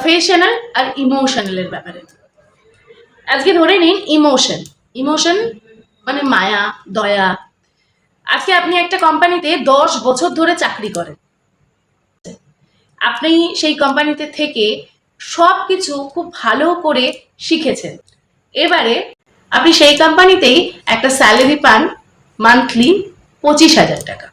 Professional আর ইমোশনালের ব্যাপারে। আজকে ধরে নিন ইমোশন মানে মায়া, দয়া। আজকে আপনি একটা কোম্পানিতে 10 বছর ধরে চাকরি করেন, আপনি সেই কোম্পানিতে থেকে সব কিছু খুব ভালো করে শিখেছেন। এবারে আপনি সেই কোম্পানিতেই একটা স্যালারি পান মান্থলি 25,000 টাকা।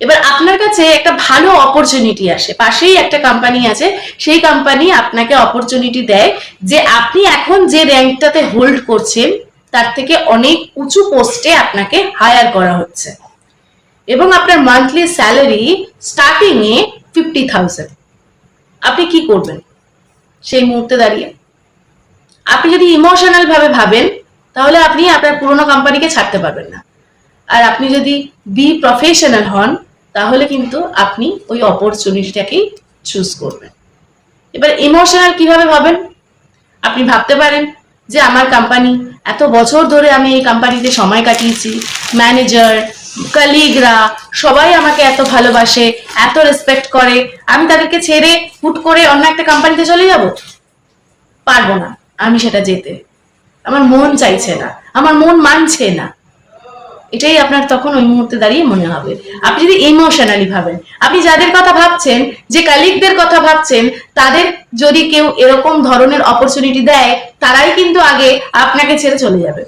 এবার আপনার কাছে একটা ভালো অপরচুনিটি আসে, পাশেই একটা কোম্পানি আছে, সেই কোম্পানি আপনাকে অপরচুনিটি দেয় যে আপনি এখন যে র্যাঙ্কটাতে হোল্ড করছেন তার থেকে অনেক উঁচু পোস্টে আপনাকে হায়ার করা হচ্ছে এবং আপনার মান্থলি স্যালারি স্টার্টিং এ 50,000। আপনি কি করবেন সেই মুহূর্তে দাঁড়িয়ে? আপনি যদি ইমোশনাল ভাবে ভাবেন তাহলে আপনি আপনার পুরোনো কোম্পানিকে ছাড়তে পারবেন না, আর আপনি যদি বি প্রফেশনাল হন তাহলে কিন্তু আপনি ওই অপরচুনিটিটাকেই চুজ করবেন। এবার ইমোশনাল কিভাবে ভাবেন? আপনি ভাবতে পারেন যে আমার কোম্পানি, এত বছর ধরে আমি এই কোম্পানিতে সময় কাটিয়েছি, ম্যানেজার, কলিগরা সবাই আমাকে এত ভালোবাসে, এত রেসপেক্ট করে, আমি তাদেরকে ছেড়ে হুট করে অন্য একটা কোম্পানিতে চলে যাব? পারবো না আমি সেটা যেতে, আমার মন চাইছে না, আমার মন মানছে না। এটাই আপনার তখন ওই মুহূর্তে দাঁড়িয়ে মনে হবে। আপনি যদি ইমোশনালি ভাবেন, আপনি যাদের কথা ভাবছেন, যে কলিগদের কথা ভাবছেন, তাদের যদি কেউ এরকম ধরনের অপরচুনিটি দেয়, তারাই কিন্তু আগে আপনাকে ছেড়ে চলে যাবে।